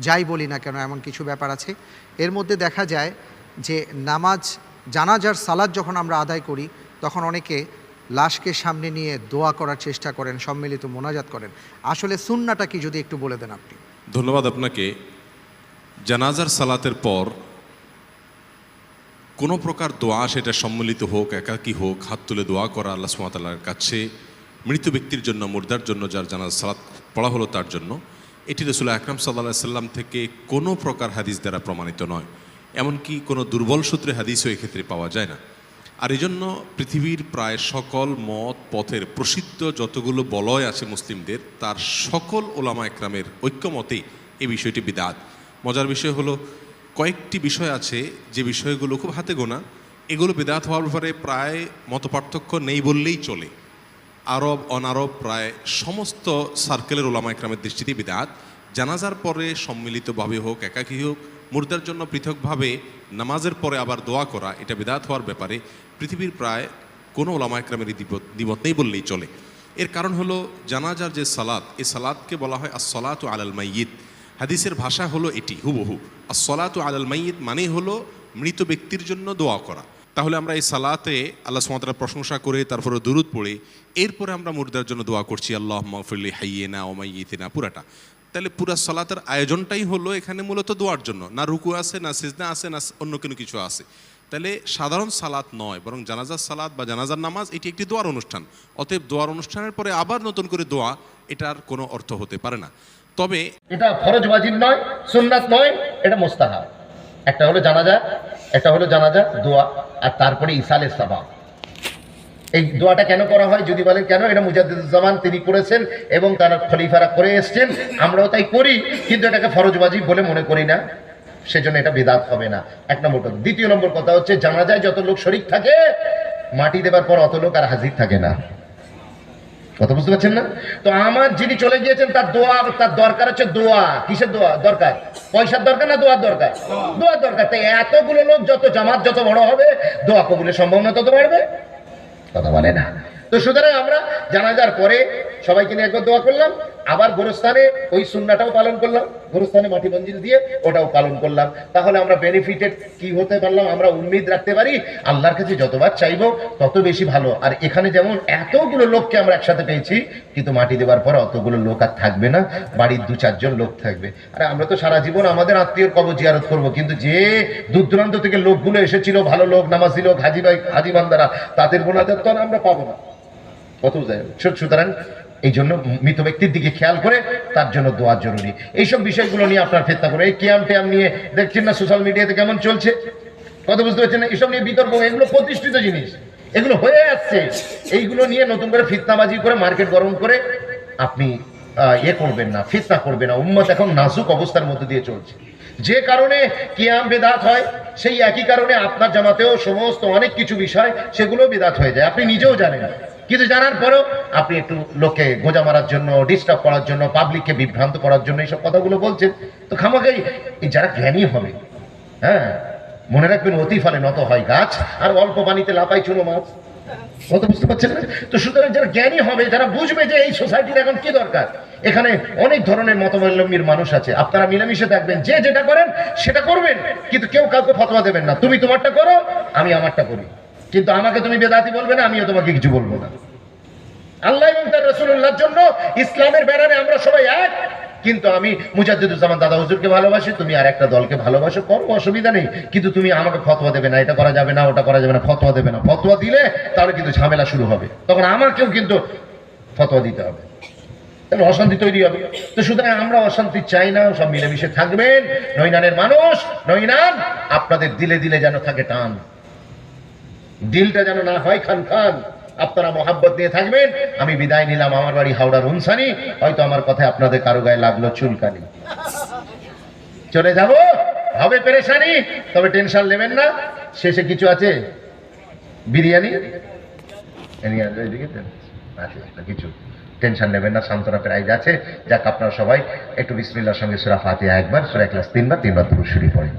যাই বলি না কেন এমন কিছু ব্যাপার আছে। এর মধ্যে দেখা যায় যে জানাজার সালাত যখন আমরা আদায় করি তখন অনেকে লাশকে সামনে নিয়ে দোয়া করার চেষ্টা করেন, সম্মিলিত মোনাজাত করেন। আসলে সুন্নাটা কি যদি একটু বলে দেন আপনি। ধন্যবাদ আপনাকে। জানাজার সালাতের পর কোনো প্রকার দোয়া, সেটা সম্মিলিত হোক একাকী হোক, হাত তুলে দোয়া করা আল্লাহ সুবহানাহু ওয়া তাআলার কাছে মৃত ব্যক্তির জন্য, মুর্দার জন্য, যার জানাজার সালাত পড়া হলো তার জন্য, এটি রাসূল আকরাম সাল্লাল্লাহু আলাইহি সাল্লাম থেকে কোনো প্রকার হাদিস দ্বারা প্রমাণিত নয়। এমনকি কোনো দুর্বল সূত্রে হাদিসও এক্ষেত্রে পাওয়া যায় না। আর এই জন্য পৃথিবীর প্রায় সকল মত পথের প্রসিদ্ধ যতগুলো বলয় আছে মুসলিমদের, তার সকল ওলামা একরামের ঐক্যমতেই এই বিষয়টি বিদআত। মজার বিষয় হলো কয়েকটি বিষয় আছে যে বিষয়গুলো খুব হাতে গোনা, এগুলো বিদআত হওয়ার ব্যাপারে প্রায় মতপার্থক্য নেই বললেই চলে। আরব অনারব প্রায় সমস্ত সার্কেলের ওলামা একরামের দৃষ্টিতে বিদআত। জানাজার পরে সম্মিলিতভাবে হোক একাকী হোক, মুর্দার জন্য পৃথকভাবে নামাজের পরে আবার দোয়া করা, এটা বিদআত হওয়ার ব্যাপারে পৃথিবীর প্রায় কোনো ওলামা একরামের দ্বিমত নেই বললেই চলে। এর কারণ হলো জানাজার যে সালাত, এই সালাতকে বলা হয় আস-সালাতু আলাল মাইয়িত। হাদিসের ভাষা হলো এটি হুবহু। আস-সালাতু আলাল মাইয়িত মানে হলো মৃত ব্যক্তির জন্য দোয়া করা। তাহলে আমরা এই সালাতে আল্লাহ সুবহানাহু ওয়া তাআলার প্রশংসা করে তারপরে দুরূদ পড়ে এরপরে আমরা মুর্দার জন্য দোয়া করছি আল্লাহুম্মা গফিরলি হাইয়িনা ওয়া মাইয়িতিনা পুরাটা। তাহলে পুরা সালাতের আয়োজনটাই হলো এখানে মূলত দোয়ার জন্য, না রুকু আছে, না সিজদা আছে, না অন্য কোনো কিছু আছে। তাহলে সাধারণ সালাত নয়, বরং জানাজার সালাত বা জানাজার নামাজ এটি একটি দোয়ার অনুষ্ঠান। অতএব দোয়ার অনুষ্ঠানের পরে আবার নতুন করে দোয়া, এটার কোনো অর্থ হতে পারে না। তবে এটা ফরজ ওয়াজিব নয়, সুন্নাত নয়, এটা মুস্তাহাব। একটা হলো জানাজা দোয়া, আর তারপরে ইসালে সাবাব। এই দোয়াটা কেন করা হয় যদি বলেন কেন, এটা মুজাদ্দিদুজ্জামান তিনি করেছেন এবং তার খলিফারা করে এসছেন, আমরাও তাই করি, কিন্তু এটাকে ফরজ ওয়াজিব বলে মনে করি না, সেজন্য এটা বিদআত হবে না। এক নম্বর। দ্বিতীয় নম্বর কথা হচ্ছে, জানাজায় যত লোক শরীক থাকে, মাটি দেবার পর অত লোক আর হাজির থাকে না। কথা বুঝতে পারছেন না? তো আমার যিনি চলে গিয়েছেন তার দোয়া, তার দরকার হচ্ছে দোয়া। কিসের দোয়া দরকার? পয়সার দরকার না দোয়ার দরকার? দোয়ার দরকার। তাই এতগুলো লোক যত জামাত যত বড় হবে, দোয়া কবুলের সম্ভাবনা তত বাড়বে। কথা বলে না। তো সুতরাং আমরা জানাজার পরে সবাইকে নিয়ে একবার দোয়া করলাম, আবার গোরস্থানে ওই সুন্নাটাও পালন করলাম, গোরস্থানে মাটি মঞ্জিল দিয়ে ওটাও পালন করলাম। তাহলে আমরা বেনিফিটেড কি হতে পারলাম? আমরা উম্মিদ রাখতে পারি আল্লাহর কাছে যতবার চাইবো তত বেশি ভালো। আর এখানে যেমন এতগুলো লোককে আমরা একসাথে পেয়েছি, কিন্তু মাটি দেওয়ার পর অতগুলো লোক আর থাকবে না, বাড়ির 2-4 জন লোক থাকবে। আরে আমরা তো সারা জীবন আমাদের আত্মীয়র কবর জিয়ারত করবো, কিন্তু যে দূর দূরান্ত থেকে লোকগুলো এসেছিল, ভালো লোক, নামাজি লোক, হাজি ভাই, হাজি বান্দারা, তাদের মোনাজাত তো আমরা পাবো না। কত যায়। সুতরাং এই জন্য মৃত ব্যক্তির দিকে খেয়াল করে তার জন্য দোয়া জরুরি। এইসব বিষয়গুলো নিয়ে আপনার ফিতনা করে, এই কিয়াম টিয়াম নিয়ে দেখছেন না সোশ্যাল মিডিয়াতে কেমন চলছে, কথা বুঝতে পারছেন না? এসব নিয়ে বিতর্ক, এগুলো প্রতিষ্ঠিত জিনিস, এগুলো হয়ে আসছে। এইগুলো নিয়ে নতুন করে ফিতনাবাজি করে মার্কেট গরম করে আপনি করবেন না, ফিতনা করবেন না। উম্মত এখন নাজুক অবস্থার মধ্যে দিয়ে চলছে, যে কারণে কিয়াম বেদাত হয়, সেই একই কারণে আপনার জামাতেও সমস্ত অনেক কিছু বিষয় সেগুলো বেদাত হয়ে যায়, আপনি নিজেও জানেন। কিন্তু জানার পরেও আপনি একটু লোকে গোজা মারার জন্য, ডিস্টার্ব করার জন্য, পাবলিককে বিভ্রান্ত করার জন্য এইসব কথাগুলো বলছেন। তো খামাখাই যারা জ্ঞানী হবে, হ্যাঁ মনে রাখবেন, অতি ফলে নত হয় গাছ, আর অল্প পানিতে লাফাই চুনো মাছ। কথা বুঝতে পারছেন না? তো সুতরাং যারা জ্ঞানী হবে, যারা বুঝবে যে এই সোসাইটির এখন কি দরকার, এখানে অনেক ধরনের মতমৌলম্বীর মানুষ আছে, আপনারা মিলেমিশে থাকবেন, যে যেটা করেন সেটা করবেন, কিন্তু কেউ কাউকে ফতোয়া দেবেন না। তুমি তোমারটা করো, আমি আমারটা করি, কিন্তু আমাকে তুমি বেদাতি বলবে না, আমিও তোমাকে কিছু বলবো না। আল্লাহ এবং তার রাসূলুল্লাহর জন্য ইসলামের ব্যানারে আমরা সবাই এক, কিন্তু আমি মুজাদ্দিদুজ্জামান দাদা হুজুরকে ভালোবাসি, তুমি আর একটা দলকে ভালোবাসো, করো, অসুবিধা নেই, কিন্তু তুমি আমাকে ফতোয়া দেবে না, এটা করা যাবে না, ওটা করা যাবে না, ফতোয়া দেবে না। ফতোয়া দিলে তাহলে কিন্তু ঝামেলা শুরু হবে, তখন আমাকেও কিন্তু ফতোয়া দিতে হবে, তাহলে অশান্তি তৈরি হবে। তো সুতরাং আমরা অশান্তি চাই না, সব মিলেমিশে থাকবেন। নৈনানের মানুষ, নৈনান আপনাদের দিলে দিলে যেন থাকে টান, দিলটা যেন না হয় খান খান, আপনারা মোহাব্বত নিয়ে থাকবেন। আমি বিদায় নিলাম, আমার বাড়ি হাওড়ার উনসানি, হয়তো আমার কথায় আপনাদের কারো গায়ে লাগলো চুলকানি, চলে যাব, হবে পেরেশানি, তবে টেনশন নেবেন না। শেষে কিছু আছে, বিরিয়ানি কিছু টেনশন নেবেন না, সান্ত্বনা প্রাইজ আছে। যাক, আপনারা সবাই একটু বিসমিল্লাহর সঙ্গে সূরা ফাতিহা একবার, সূরা ইখলাস 3 বার দুরূদ শরীফ পড়েন।